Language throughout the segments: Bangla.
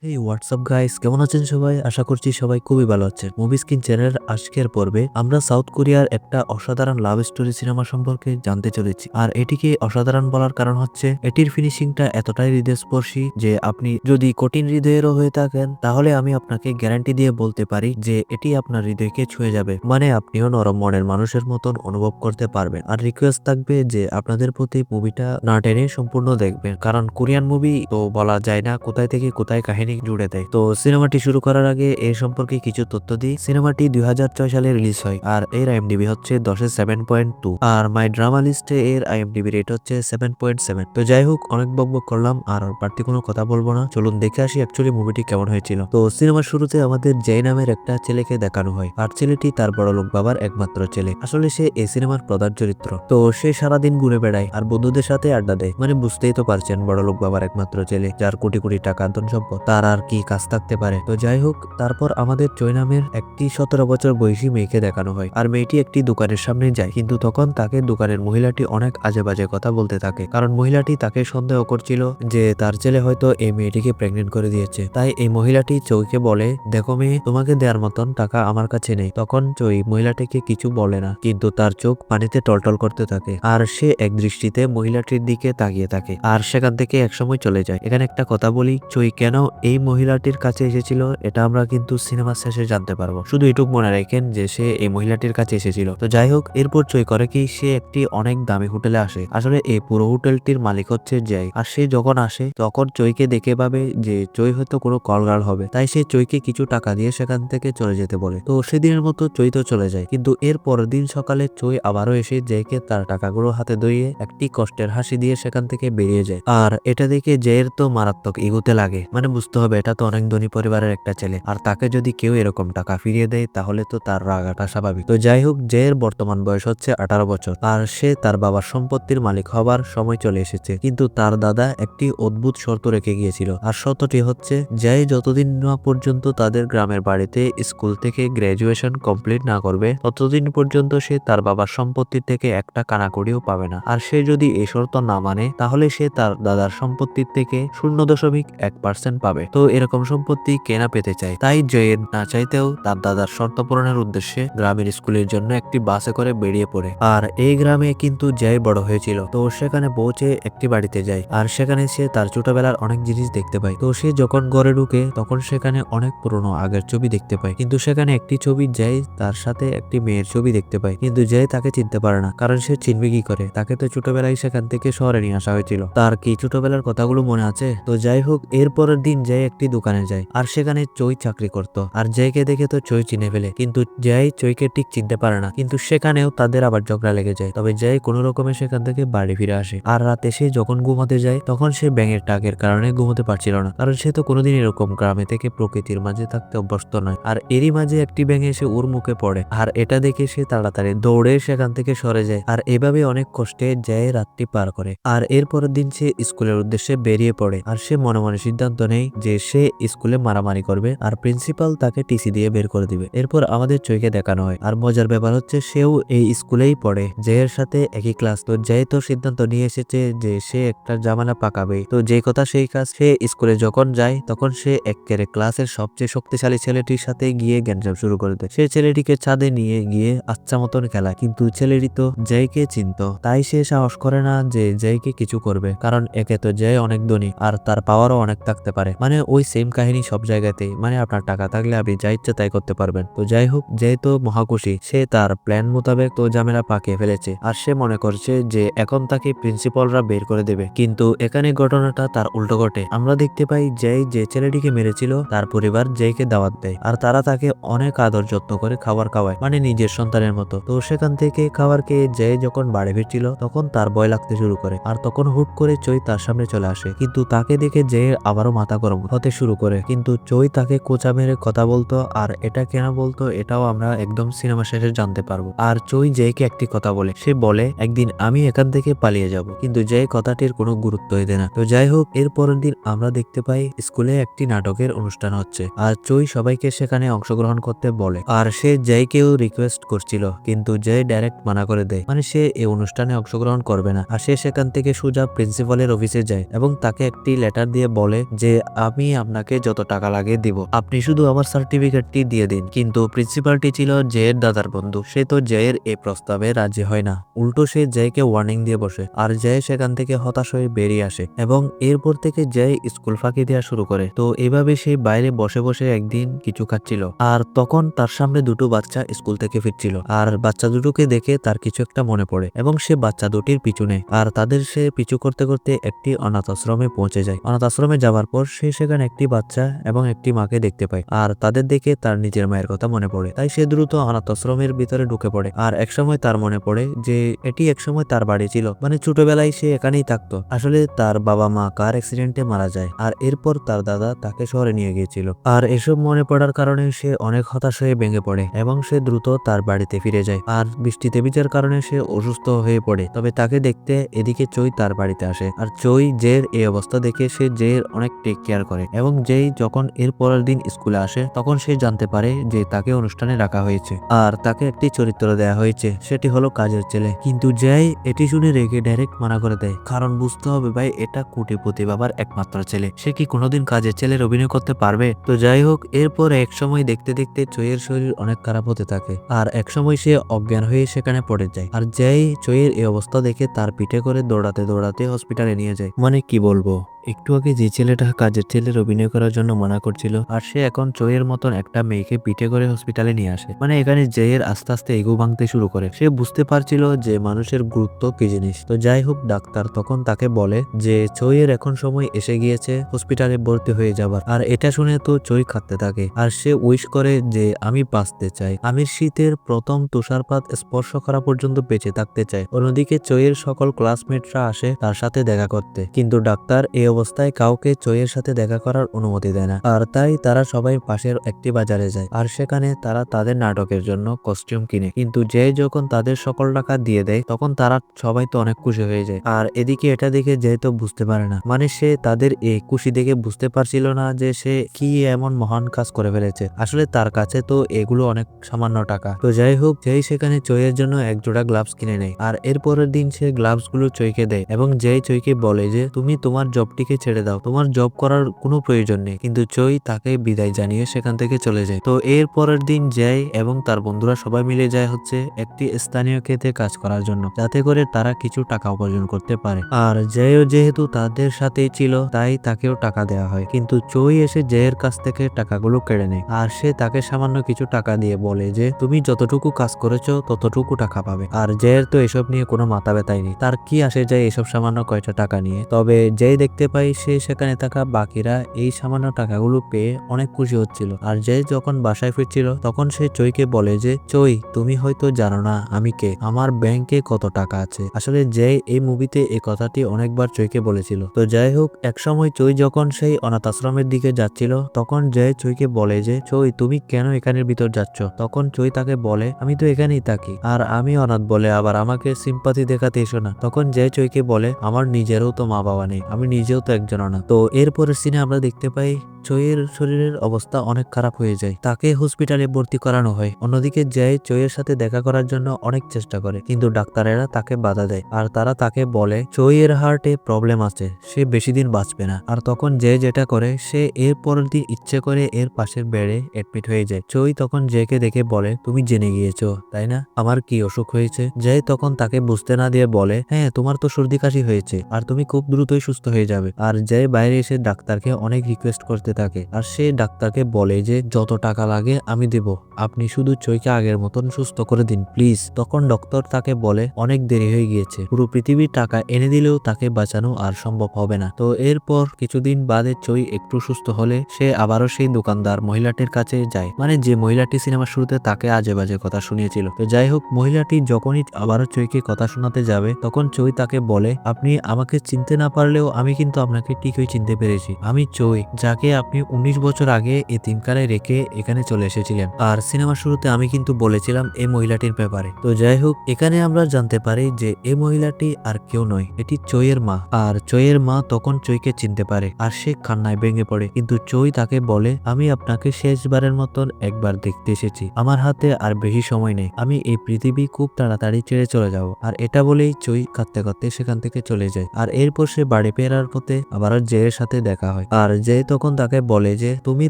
এই হোয়াটসঅ্যাপ গাইস, কেমন আছেন সবাই? আশা করছি সবাই খুবই ভালো আছেন। মুভি স্ক্রিন চ্যানেলের আজকের পর্বে আমরা সাউথ কোরিয়ার একটা অসাধারণ লাভ স্টোরি সিনেমা সম্পর্কে জানতে চলেছি। আর এটিকে অসাধারণ বলার কারণ হচ্ছে এটির ফিনিশিংটা এতটাই হৃদয়স্পর্শী যে আপনি যদি কঠিন হৃদয়েরও হয়ে থাকেন তাহলে আমি আপনাকে গ্যারান্টি দিয়ে বলতে পারি যে এটি আপনার হৃদয়কে ছুঁয়ে যাবে। মানে আপনিও নরম মনের মানুষের মতন অনুভব করতে পারবেন। আর রিকোয়েস্ট থাকবে যে আপনাদের প্রতি মুভিটা না টেনে সম্পূর্ণ দেখবেন, কারণ কোরিয়ান মুভি তো বলা যায় না কোথায় থেকে কোথায় কাহিনী জুড়ে দেয়। তো সিনেমাটি শুরু করার আগে এর সম্পর্কে কিছু তথ্য দিই। সিনেমাটি 2006 সালে রিলিজ হয় আর এর আইএমডিবি হচ্ছে 10-এ 7.2 আর মাই ড্রামা লিস্টে এর আইএমডিবি রেট হচ্ছে 7.7। তো যাই হোক, অনেক বকবক করলাম আর বাড়তি কোনো কথা বলবো না, চলুন দেখে আসি অ্যাকচুয়ালি মুভিটি কেমন হয়েছিল। তো সিনেমার শুরুতে আমাদের জয় নামের একটা ছেলেকে দেখানো হয় আর ছেলেটি তার বড়লোক বাবার একমাত্র ছেলে। আসলে সে এই সিনেমার প্রধান চরিত্র। তো সে সারাদিন ঘুরে বেড়ায় আর বন্ধুদের সাথে আড্ডা দেয়। মানে বুঝতেই তো পারছেন, বড়লোক বাবার একমাত্র ছেলে যার কোটি কোটি টাকা ধন সম্পদ, তার আর কি কাজ থাকতে পারে। তো যাই হোক, তারপর আমাদের জয় নামের একটি 17 বছর বয়সী মেয়েকে দেখানো হয় আর মেয়েটি একটি দোকানের সামনে যায়, কিন্তু তখন তাকে দোকানের মহিলাটি অনেক আজে বাজে কথা বলতে থাকে, কারণ মহিলাটি তাকে সন্দেহ করছিল যে তার ছেলে হয়তো এই মেয়েটিকে প্রেগনেন্ট করে দিয়েছে। তাই এই মহিলাটি চৌকে বলে, দেখো মেয়ে, তোমাকে দেওয়ার মতন টাকা আমার কাছে নেই। তখন চই মহিলাটিকে কিছু বলে না, কিন্তু তার চোখ পানিতে টলটল করতে থাকে আর সে এক দৃষ্টিতে মহিলাটির দিকে তাকিয়ে থাকে আর সেখান থেকে একসময় চলে যায়। এখানে একটা কথা বলি, চই কেন এই মহিলাটির কাছে এসেছিল এটা আমরা কিন্তু সিনেমার শেষে জানতে পারবো। শুধু এটুক মনে রাখেন যে সে এই মহিলাটির কাছে এসেছিল। তো যাই হোক, এরপর চই করে কি, সে একটি অনেক দামি হোটেলে আসে। আসলে এই পুরো হোটেলটির মালিক হচ্ছে জয়। আর সে যখন আসে তখন চইকে দেখে ভাবে যে চই হয়তো কোনো কলগার্ল হবে, তাই সে চইকে কিছু টাকা দিয়ে সেখান থেকে চলে যেতে বলে। তো সেদিনের মতো চই তো চলে যায়, কিন্তু এর পরের দিন সকালে চই আবারও এসে জয়কে তার টাকাগুলো হাতে ধরিয়ে একটি কষ্টের হাসি দিয়ে সেখান থেকে বেরিয়ে যায়। আর এটা দেখে জয়ের তো মারাত্মক ইগোতে লাগে। মানে বুঝতে হবে এটা তো অনেক ধনী পরিবারের একটা ছেলে, আর তাকে যদি কেউ এরকম টাকা ফিরিয়ে দেয় তাহলে তো তার রাগাটা স্বাভাবিক। তো যাই হোক, জয়ের বর্তমান বয়স হচ্ছে 18 বছর আর সে তার বাবার সম্পত্তির মালিক হবার সময় চলে এসেছে। কিন্তু তার দাদা একটি অদ্ভুত শর্ত রেখে গিয়েছিল, আর শর্তটি হচ্ছে জয় যতদিন না পর্যন্ত তাদের গ্রামের বাড়িতে স্কুল থেকে গ্রাজুয়েশন কমপ্লিট না করবে ততদিন পর্যন্ত সে তার বাবার সম্পত্তির থেকে একটা কানাকড়িও পাবে না। আর সে যদি এই শর্ত না মানে তাহলে সে তার দাদার সম্পত্তির থেকে 0.1% পাবে। তো এরকম সম্পত্তি কেনা পেতে চায়, তাই জয়ের না চাইতেও তার দাদার শর্ত পূরণের উদ্দেশ্যে গ্রামের স্কুলের জন্য একটি বাসে করে বেরিয়ে পড়ে। আর এই গ্রামে কিন্তু জয় বড় হয়েছিল। তো সেখানে পৌঁছে একটি বাড়িতে যায় আর সেখানে সে তার ছোটবেলার অনেক জিনিস দেখতে পায়। তো সে যখন ঘরে ঢুকে তখন সেখানে অনেক পুরনো আগের ছবি দেখতে পায়, কিন্তু সেখানে একটি ছবি জয় তার সাথে একটি মেয়ের ছবি দেখতে পায়, কিন্তু জয় তাকে চিনতে পারে না, কারণ সে চিনবে কি করে, তাকে তো ছোটবেলায় সেখান থেকে শহরে নিয়ে আসা হয়েছিল। তার কি ছোটবেলার কথাগুলো মনে আছে? তো যাই হোক, এর পরের দিন জয় একটি দোকানে যায় আর সেখানে চই চাকরি করত। আর জয়কে দেখে তো চই চিনে ফেলে, কিন্তু জয় চইকে ঠিক চিনতে পারে না। কিন্তু সেখানেও তাদের আবার ঝগড়া লেগে যায়। তবে জয় কোনো রকমে সেখান থেকে বাড়ি ফিরে আসে। আর রাতে সে যখন ঘুমাতে যায় তখন সে ব্যাঙের টাকের কারণে ঘুমোতে পারছিল না, কারণ সে তো কোনোদিন এরকম গ্রামে থেকে প্রকৃতির মাঝে থাকতে অভ্যস্ত নয়। আর এরই মাঝে একটি ব্যাঙ এসে ওর মুখে পড়ে আর এটা দেখে সে তাড়াতাড়ি দৌড়ে সেখান থেকে সরে যায়। আর এভাবে অনেক কষ্টে জয় রাতটি পার করে। আর এর পরের দিন সে স্কুলের উদ্দেশ্যে বেরিয়ে পড়ে আর সে মনে মনে সিদ্ধান্ত নেয় যে সে স্কুলে মারামারি করবে আর প্রিন্সিপাল তাকে টিসি দিয়ে বের করে দিবে। এরপর আমাদের চইকে দেখানো হয়। আর মজার ব্যাপার হচ্ছে সেও এই স্কুলেই পড়ে, জয়ের সাথে একই ক্লাস। তো জয় তো সিদ্ধান্ত নিয়ে এসেছে যে সে একটা জামানা পাকাবে। তো যে কথা সেই কাজ। সে স্কুলে যখন যায় তখন সে একেবারে ক্লাসের সবচেয়ে শক্তিশালী ছেলেটির সাথে গিয়ে গ্যাঞ্জাম শুরু করে দেয়। সে ছেলেটিকে ছাদে নিয়ে গিয়ে আচ্ছা মতন খেলায়, কিন্তু ছেলেটি তো জয়কে চিনত, তাই সে সাহস করে না যে জয়কে কিছু করবে, কারণ একে তো জয় অনেক ধনী আর তার পাওয়ারও অনেক থাকতে পারে। মানে ওই সেম কাহিনী সব জায়গাতেই, মানে আপনার টাকা থাকলে আপনি যা ইচ্ছা তাই করতে পারবেন। তো যাই হোক, জয় তো মহাখুশি, সে তার প্ল্যান মোতাবেক তো ঝামেলা পাকিয়ে ফেলেছে আর সে মনে করছে যে এখন তাকে প্রিন্সিপালরা বের করে দেবে। কিন্তু এখানে ঘটনাটা তার উল্টো ঘটে। আমরা দেখতে পাই জয় যে ছেলেটিকে মেরেছিল তার পরিবার জয়কে দাওয়াত দেয় আর তারা তাকে অনেক আদর যত্ন করে খাবার খাওয়ায়, মানে নিজের সন্তানের মতো। তো সেখান থেকে খাবার খেয়ে জয় যখন বাড়ি ফিরছিল তখন তার ভয় লাগতে শুরু করে আর তখন হুট করে চই তার সামনে চলে আসে, কিন্তু তাকে দেখে জয়ের আবারও মাথা গরম হতে শুরু করে। কিন্তু চই তাকে কোচা মেরে কথা বলতো আর এটা কেন বলতো এটাও আমরা একদম সিনেমা শেষে জানতে পারবো। আর চই জয়কে একটি কথা বলে, সে বলে একদিন আমি এখান থেকে পালিয়ে যাব, কিন্তু জয় কথাটির কোনো গুরুত্বই দেয় না। তো যাই হোক, এর পরের দিন আমরা দেখতে পাই স্কুলে একটি নাটকের অনুষ্ঠান হচ্ছে আর চই সবাইকে সেখানে অংশগ্রহণ করতে বলে। আর সে জয়কেও রিকোয়েস্ট করছিল, কিন্তু জয় ডাইরেক্ট মানা করে দেয়, মানে সে এই অনুষ্ঠানে অংশগ্রহণ করবে না। আর সে সেখান থেকে সোজা প্রিন্সিপালের অফিসে যায় এবং তাকে একটি লেটার দিয়ে বলে যে আমি আপনাকে যত টাকা লাগে দিব, আপনি শুধু আমার সার্টিফিকেটটি দিয়ে দিন। কিন্তু প্রিন্সিপালটি ছিল জয়ের দাদার বন্ধু, সে তো জয়ের এই প্রস্তাবে রাজি হয় না, উল্টো সে জয়কে ওয়ার্নিং দিয়ে বসে। আর জয় সেখান থেকে হতাশ হয়ে বেরিয়ে আসে এবং এরপর থেকে জয় স্কুল ফাঁকি দেওয়া শুরু করে। তো এভাবে সে বাইরে বসে বসে একদিন কিছু খাচ্ছিল, আর তখন তার সামনে দুটো বাচ্চা স্কুল থেকে ফিরছিল। আর বাচ্চা দুটোকে দেখে তার কিছু একটা মনে পড়ে এবং সে বাচ্চা দুটির পিছু নেয়। আর তাদের সে পিছু করতে করতে একটি অনাথ আশ্রমে পৌঁছে যায়। অনাথ আশ্রমে যাওয়ার পর সে সেখানে একটি বাচ্চা এবং একটি মাকে দেখতে পায়, আর তাদের দেখে তার নিজের মায়ের কথা মনে পড়ে। তাই সে দ্রুত অনাথ আশ্রমের ভিতরে ঢুকে পড়ে। আর একসময় তার মনে পড়ে যে এটি একসময় তার বাড়ি ছিল, মানে ছোটবেলায় সে এখানেই থাকতো। আসলে তার বাবা মা কার অ্যাক্সিডেন্টে মারা যায়, আর এরপর তার দাদা তাকে শহরে নিয়ে গিয়েছিল। আর এসব মনে পড়ার কারণে সে অনেক হতাশ হয়ে ভেঙে পড়ে এবং সে দ্রুত তার বাড়িতে ফিরে যায়। আর বৃষ্টিতে ভিজার কারণে সে অসুস্থ হয়ে পড়ে। তবে তাকে দেখতে এদিকে চই তার বাড়িতে আসে, আর চই জের এই অবস্থা দেখে সে জের অনেক টেক কেয়ার করে। এবং যেই যখন এর পরের দিন স্কুলে আসে তখন সে জানতে পারে যে তাকে অনুষ্ঠানে রাখা হয়েছে আর তাকে একটি চরিত্র দেয়া হয়েছে, সেটি হলো কাজের ছেলে। কিন্তু জয় এটি শুনে রেগে ডাইরেক্ট মানা করে দেয়, কারণ বুঝতে হবে ভাই এটা কোটিপতি বাবার একমাত্র ছেলে, সে কি কোনোদিন কাজের ছেলের অভিনয় করতে পারবে? তো যাই হোক, এরপর এক সময় দেখতে দেখতে চইয়ের শরীর অনেক খারাপ হতে থাকে, আর এক সময় সে অজ্ঞান হয়ে সেখানে পড়ে যায়। আর জয় চইয়ের এই অবস্থা দেখে তার পিঠে করে দৌড়াতে দৌড়াতে হসপিটালে নিয়ে যায়। মানে কি বলবো, একটু আগে যে ছেলেটা কাজের ছেলের অভিনয় করার জন্য মানা করছিল, আর সে এখন চইয়ের মতন একটা মেয়েকে পিঠে করে হসপিটালে নিয়ে আসে। মানে এখানে জয়ের আস্তে আস্তে এগো ভাঙতে শুরু করে। সে বুঝতে পারছিল যে মানুষের গুরুত্ব কি জিনিস। তো যাই হোক, ডাক্তার তখন তাকে বলে যে চইয়ের এখন সময় এসে গিয়েছে হসপিটালে ভর্তি হয়ে যাবার। আর এটা শুনে তো চই কাঁদতে থাকে, আর সে উইশ করে যে আমি বাঁচতে চাই, আমি শীতের প্রথম তুষারপাত স্পর্শ করা পর্যন্ত বেঁচে থাকতে চাই। অন্যদিকে চইয়ের সকল ক্লাসমেটরা আসে তার সাথে দেখা করতে, কিন্তু ডাক্তার এই অবস্থায় কাউকে চইয়ের সাথে দেখা করার অনুমতি দেয় না। আর তাই তারা সবাই পাশের একটি বাজারে যায়, আর সেখানে তারা তাদের নাটকের জন্য কস্টিউম কিনে। কিন্তু যে যখন তাদের সকল টাকা দিয়ে দেয় তখন তারা সবাই তো অনেক খুশি হয়ে যায়। আর এদিকে এটা দেখে যে তো বুঝতে পারে না, মানে সে তাদের এই খুশি দেখে বুঝতে পারছিল না যে সে কি এমন মহান কাজ করে ফেলেছে। আসলে তার কাছে তো এগুলো অনেক সামান্য টাকা। তো যাই হোক, যেই সেখানে চইয়ের জন্য এক জোড়া গ্লাভস কিনে নেয়, আর এরপরের দিন সে গ্লাভস গুলো চইকে দেয় এবং যেই চইকে বলে যে তুমি তোমার জবটিকে ছেড়ে দাও, তোমার জব করার কোনো প্রয়োজন নেই। কিন্তু চই তাকে বিদায় জানিয়ে সেখান থেকে চলে যায়। তো এর পরের দিন জয় এবং তার বন্ধুরা সবাই মিলে যায় হচ্ছে একটি স্থানীয় ক্ষেতে কাজ করার জন্য, যাতে করে তারা কিছু টাকা উপার্জন করতে পারে। আর জয়ও যেহেতু তাদের সাথেই ছিল তাই তাকেও টাকা দেওয়া হয়, কিন্তু চই এসে জয়ের কাছ থেকে টাকাগুলো কেড়ে নেয়। আর সে তাকে সামান্য কিছু টাকা দিয়ে বলে যে তুমি যতটুকু কাজ করেছো ততটুকু টাকা পাবে। আর জয়ের তো এসব নিয়ে কোনো মাথা ব্যথাই নেই, তার কি আসে যায় এসব সামান্য কয়টা টাকা নিয়ে। তবে যেই দেখতে পাই সে সেখানে থাকা বাকিরা এই সামান্য টাকাগুলো পেয়ে অনেক খুশি হচ্ছিল। আর যে যখন বাসায় ফিরছিল তখন সে চইকে বলে যে চই, তুমি হয়তো জানো না আমি কে, আমার ব্যাংকে কত টাকা আছে। আসলে যে এই মুভিতে এই কথাটি অনেকবার চইকে বলেছিল। তো যাই হোক, একসময় চই যখন সেই অনাথ আশ্রমের দিকে যাচ্ছিল তখন জয় চইকে বলে যে চই, তুমি কেন এখানের ভিতর যাচ্ছ? তখন চই তাকে বলে আমি তো এখানেই থাকি, আর আমি অনাথ বলে আবার আমাকে সিম্পাথি দেখাতে এসো না। তখন জয় চইকে বলে আমার নিজেরও তো মা বাবা নেই, আমি নিজেও তো একজন অনাথ। তো এরপরের সিনে আমরা দেখতে পাই চইয়ের শরীরের অবস্থা অনেক খারাপ হয়ে যায়, তাকে হসপিটালে ভর্তি করানো হয়। অন্যদিকে জয় চইয়ের সাথে দেখা করার জন্য অনেক চেষ্টা করে, কিন্তু ডাক্তারেরা তাকে বাধা দেয়, আর তারা তাকে বলে চইয়ের হার্টে প্রবলেম আছে, সে বেশি দিন বাঁচবে না। আর তখন জয় যেটা করে, সে এর পরের দিন ইচ্ছে করে এর পাশের বেডে এডমিট হয়ে যায়। চই তখন জয়কে দেখে বলে তুমি জেনে গিয়েছো তাই না আমার কি অসুখ হয়েছে? জয় তখন তাকে বুঝতে না দিয়ে বলে হ্যাঁ, তোমার তো সর্দি কাশি হয়েছে আর তুমি খুব দ্রুতই সুস্থ হয়ে যাবে। আর জয় বাইরে এসে ডাক্তারকে অনেক রিকোয়েস্ট করতে থাকে, আর সে ডাক্তারকে বলে যে যত টাকা লাগে আমি দেব, আপনি শুধু চইকে আগের মতন সুস্থ করে দিন প্লিজ। তখন ডক্টর তাকে বলে অনেক দেরি হয়ে গিয়েছে, পুরো পৃথিবীর টাকা এনে দিলেও তাকে বাঁচানো আর সম্ভব হবে না। তো এরপর কিছুদিন বাদে চই একটু সুস্থ হলে সে আবারও সেই দোকানদার মহিলাটির কাছে যায়, মানে যে মহিলাটি সিনেমার শুরুতে তাকে আজে বাজে কথা শুনিয়েছিল। তো যাই হোক, মহিলাটি যখনই আবারও চইকে কথা শোনাতে যাবে তখন চই তাকে বলে আপনি আমাকে চিনতে না পারলেও আমি কিন্তু আপনাকে ঠিকই চিনতে পেরেছি, আমি চই, যাকে আপনি 19 বছর আগে এতিমখানায় রেখে এখানে চলে এসেছিলেন। আর সিনেমার শুরুতে আমি কিন্তু বলেছিলাম এই মহিলাটির ব্যাপারে। তো যাই হোক, এখানে আমরা জানতে পারি যে এই মহিলাটি আর কেউ নয়, এটি চইয়ের মা। আর চইয়ের মা তখন চইকে চিনতে পারে আর সে কান্নায় ভেঙে পড়ে, কিন্তু চই তাকে বলে, আমি আপনাকে শেষবারের মতন একবার দেখতে এসেছি, আমার হাতে আর বেশি সময় নেই, আমি এই পৃথিবী খুব তাড়াতাড়ি ছেড়ে চলে যাব। আর এটা বলেই চই কাঁদতে কাঁদতে সেখান থেকে চলে যায়। আর এরপর সে বাড়ি ফেরার পথে আবার জেয়ের সাথে দেখা হয়। আর জে তখন তাকে বলে যে তুমি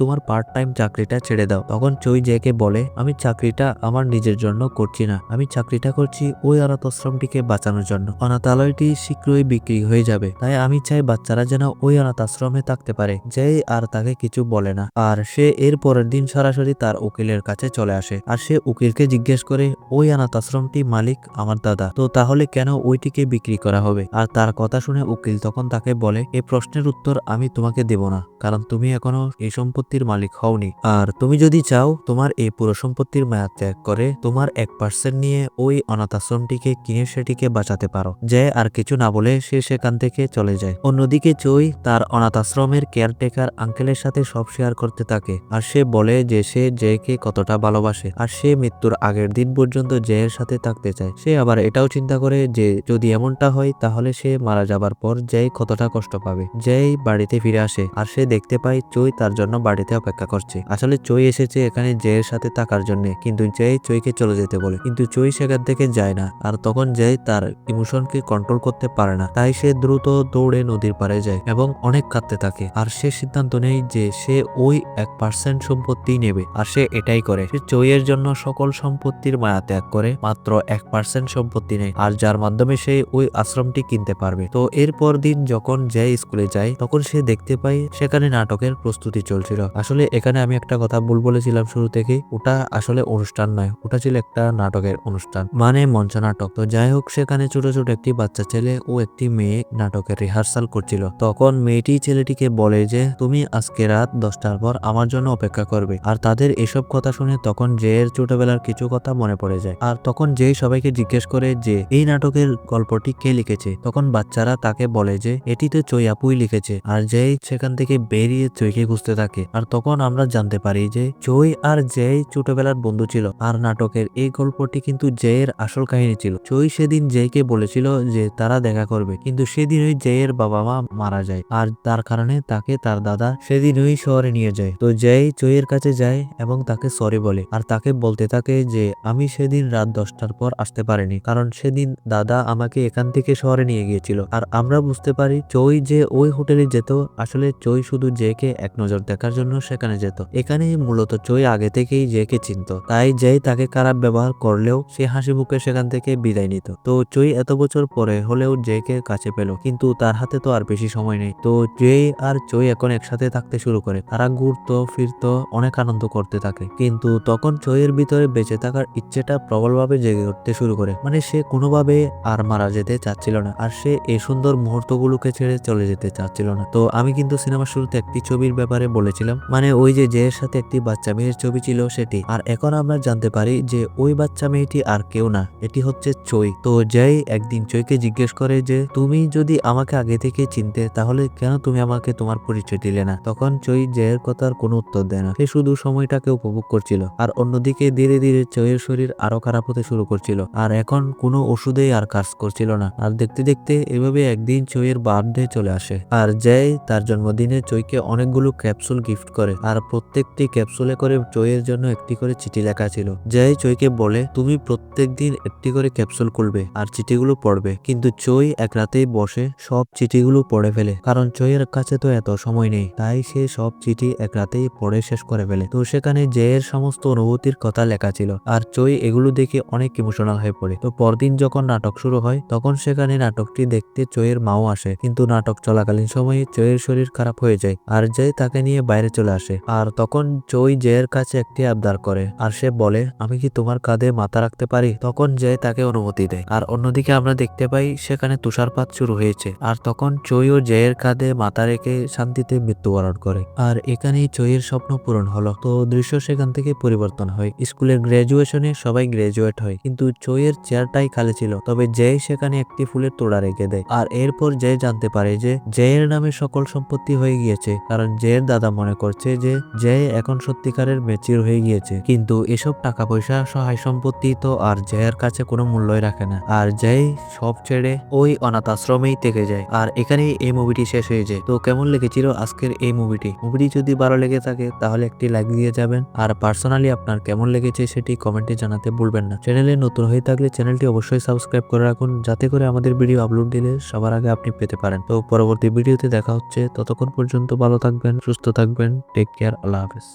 তোমার পার্ট টাইম চাকরিটা ছেড়ে দাও। তখন চই জেকে বলে, আমি চাকরিটা আমার নিজের জন্য করছি না, আমি চাকরিটা করছি ওই অনাথ আশ্রমটিকে বাঁচানোর জন্য। অনাথালয়টি শীঘ্রই বিক্রি হয়ে যাবে, তাই আমি চাই বাচ্চারা যেন ওই অনাথ আশ্রমে থাকতে পারে। জে আর তাকে কিছু বলে না। আর সে এর পরের দিন সরাসরি তার উকিলের কাছে চলে আসে। আর সে উকিলকে জিজ্ঞেস করে, ওই অনাথ আশ্রমটি মালিক আমার দাদা, তো তাহলে কেন ওইটিকে বিক্রি করা হবে? আর তার কথা শুনে উকিল তখন তাকে বলে, এই প্রশ্নের উত্তর আমি তোমাকে দেব না, কারণ তুমি এখনো এই সম্পত্তির মালিক হওনি। আর তুমি যদি চাও তোমার এই পুরো সম্পত্তির মেয়াদ ত্যাগ করে তোমার 1% নিয়ে ওই অনাথ আশ্রমটিকে কিনে সেটিকে বাঁচাতে পারো। যে আর কিছু না বলে সে সেখান থেকে চলে যায়। অন্যদিকে চই তার অনাথ আশ্রমের কেয়ারটেকার আঙ্কেলের সাথে সব শেয়ার করতে থাকে। আর সে বলে যে সে জেকে কতটা ভালোবাসে আর সে মৃত্যুর আগের দিন পর্যন্ত জেয়ের সাথে থাকতে চায়। সে আবার এটাও চিন্তা করে যে যদি এমনটা হয় তাহলে সে মারা যাবার পর জেই কতটা কষ্ট পাবে। জেই বাড়িতে ফিরে আসে আর সে দেখতে পায় চই তার জন্য বাড়িতে অপেক্ষা করছে। আসলে চই এসেছে এখানে জেয়ের সাথে থাকার জন্য, কিন্তু জেই চইকে চলে যেতে বলে, কিন্তু চই সেখান থেকে যায় না। আর তখন জেই তার ইমোশনকে কন্ট্রোল করতে পারে না, তাই সে দ্রুত দৌড়ে নদীর পাড়ে যায় এবং অনেক কাঁদতে থাকে। আর সে সিদ্ধান্ত নেয় যে সে ওই 1% সম্পত্তি নেবে। আর সে এটাই করে, সে চইয়ের জন্য সকল সম্পত্তির মায়া ত্যাগ করে মাত্র 1% সম্পত্তি নেয়, আর যার মাধ্যমে সে ওই আশ্রমটি কিনতে পারবে। তো এরপর দিন যখন জয় স্কুলে যায় তখন সে দেখতে পায় সেখানে নাটকের প্রস্তুতি চলছিল। আসলে এখানে আমি একটা কথা ভুল বলেছিলাম শুরু থেকে, ওটা আসলে অনুষ্ঠান নয়, ওটা ছিল একটা নাটকের অনুষ্ঠান, মানে মঞ্চ নাটক। তো যাই হোক, সেখানে ছোট ছোট একটি বাচ্চা ছেলে ও একটি মেয়ে নাটকের রিহার্সাল করছিল। তখন মেয়েটি ছেলেটিকে বলে যে তুমি আজকে রাত 10টার পর আমার জন্য অপেক্ষা করবে। আর তাদের এসব কথা শুনে তখন জেয়ের ছোটবেলার কিছু কথা মনে পড়ে যায়। আর তখন জেই সবাইকে জিজ্ঞেস করে যে এই নাটকের গল্পটি কে লিখেছে। তখন বাচ্চারা তাকে বলে যে এটি তো চই আপুই লিখেছে। আর জেই সেখান থেকে বেরিয়ে চইকে খুঁজতে থাকে। আর তখন আমরা জানতে পারি যে চই আর জেই ছোটবেলার বন্ধু ছিল। আর নাটকের এই গল্পটি কিন্তু জেয়ের আসল কাহিনী ছিল। চই সেদিন জেইকে বলেছিল যে তারা দেখা করবে, কিন্তু সেদিনই জেয়ের বাবা মা মারা যায়। আর তার কারণে তাকে তার দাদা সেদিনই শহরে নিয়ে যায়। তো জেই চইয়ের কাছে যায় এবং তাকে সরি বলে। আর তাকে বলতে থাকে যে আমি সেদিন রাত 10টার পর আসতে পারিনি, কারণ সেদিন দাদা আমাকে এখান থেকে শহরে নিয়ে গিয়েছিল। আর আমরা বুঝতে পারি চই যে ওই হোটেলে যেত, আসলে চই শুধু জেকে এক নজর দেখার জন্য সেখানে যেত। এখানে মূলত চই আগে থেকেই জেকে চিনত, তাই জেই তাকে খারাপ ব্যবহার করলেও সে হাসি মুখে সেখান থেকে বিদায় নিত। তো চই এত বছর পরে হলেও জেকে কাছে পেল, কিন্তু তার হাতে তো আর বেশি সময় নেই। তো জেই আর চই এখন একসাথে থাকতে শুরু করে, তারা ঘুরতো ফিরতো, অনেক আনন্দ করতে থাকে। কিন্তু তখন চইয়ের ভিতরে বেঁচে থাকার ইচ্ছেটা প্রবলভাবে জেগে উঠতে শুরু করে, মানে সে কোনোভাবে আর মারা যেতে চাচ্ছিল না, আর সে এই সুন্দর মুহূর্তগুলোকে ছেড়ে চলে যেতে চাচ্ছিল না। তো আমি কিন্তু সিনেমার শুরুতে একটি ছবির ব্যাপারে বলেছিলাম, মানে ওই যে জেয়ের সাথে একটি বাচ্চা মেয়ের ছবি ছিল সেটি। আর এখন আমরা জানতে পারি যে ওই বাচ্চা মেয়েটি আর কেউ না, এটি হচ্ছে চই। তো জেই একদিন চইকে জিজ্ঞেস করে যে তুমি যদি আমাকে আগে থেকে চিনতে তাহলে কেন তুমি আমাকে তোমার পরিচয় দিলে না? তখন চই জেয়ের কথার কোনো উত্তর দেয় না, সে শুধু সময়টাকে উপভোগ করছিল। আর অন্যদিকে ধীরে ধীরে চইয়ের শরীর আরো খারাপ হতে শুরু করছিল, আর এখন কোনো ওষুধেই আর কাজ করছিল না। আর দেখতে দেখতে এভাবে একদিন চইয়ের বার্থডে চলে আসে, আর জেই তার জন্মদিনে চইকে অনেকগুলো ক্যাপসুল গিফট করে। আর প্রত্যেকটি ক্যাপসুলে করে চইয়ের জন্য একটি করে চিঠি লেখা ছিল। জেই চইকে বলে তুমি প্রত্যেক দিন একটি করে ক্যাপসুল খুলবে আর চিঠিগুলো পড়বে। কিন্তু চই এক রাতেই বসে সব চিঠিগুলো পড়ে ফেলে, কারণ চইয়ের কাছে তো এত সময় নেই, তাই সে সব চিঠি এক রাতেই পড়ে শেষ করে ফেলে। তো সেখানে জেয়ের সমস্ত অনুভূতির কথা লেখা ছিল, আর চই এগুলো দেখে অনেক ইমোশনাল হয়ে পড়ে। তো পরদিন যখন নাটক শুরু হয় তখন সেখানে নাটকটি দেখতে চইয়ের মাও আসে, কিন্তু নাটক চলাকালীন সময়ে চইয়ের শরীর খারাপ হয়ে যায় আর জেই তাকে নিয়ে বাইরে চলে আসে। আর তখন চই জেয়ের কাছে একটি আবদার করে, আর সে বলে আমি কি তোমার কাঁধে মাথা রাখতে পারি? তখন জেই তাকে অনুমতি দেয়। আর অন্যদিকে আমরা দেখতে পাই সেখানে তুষারপাত শুরু হয়েছে, আর তখন চই ও জেয়ের কাঁধে মাথা রেখে শান্তিতে মৃত্যুবরণ করে। আর এখানেই চইয়ের স্বপ্ন পূরণ হলো। তো দৃশ্য সেখান থেকে পরিবর্তন হয়, স্কুলের গ্রাজুয়েশনে সবাই গ্রাজুয়েট হয়, কিন্তু চইয়ের চেয়ারটাই খালি ছিল। তবে জেই সেখানে একটি ফুলের তোড়া রেখে দেয়। আর এরপর জেই জানতে পারে যে জেয়ের নামে সকল সম্পত্তি হয়ে গিয়েছে, কারণ জয়ের দাদা মনে করছে যে জয় এখন সত্যিকারের ম্যাচিউর হয়ে গিয়েছে, কিন্তু এসব টাকা পয়সা সহায় সম্পত্তি তো আর জয়ের কাছে কোনো মূল্যই রাখে না, আর জয় সব ছেড়ে ওই অনাথ আশ্রমেই থেকে যায়। আর এখানেই এই মুভিটি শেষ হয়ে যায়। তো কেমন লেগেছিল আজকের এই মুভিটি যদি ভালো লেগে থাকে তাহলে একটি লাইক দিয়ে যাবেন, আর পার্সোনালি আপনার কেমন লেগেছে সেটি কমেন্টে জানাতে ভুলবেন না। চ্যানেলে নতুন হয়ে থাকলে চ্যানেলটি অবশ্যই সাবস্ক্রাইব করে রাখুন, যাতে করে আমাদের ভিডিও আপলোড দিলে সবার আগে আপনি পেতে পারেন। তো পরবর্তী ভিডিওতে দেখা হচ্ছে, ততক্ষণ পর্যন্ত ভালো থাকবেন, সুস্থ থাকবেন, টেক কেয়ার, আল্লাহ হাফেজ।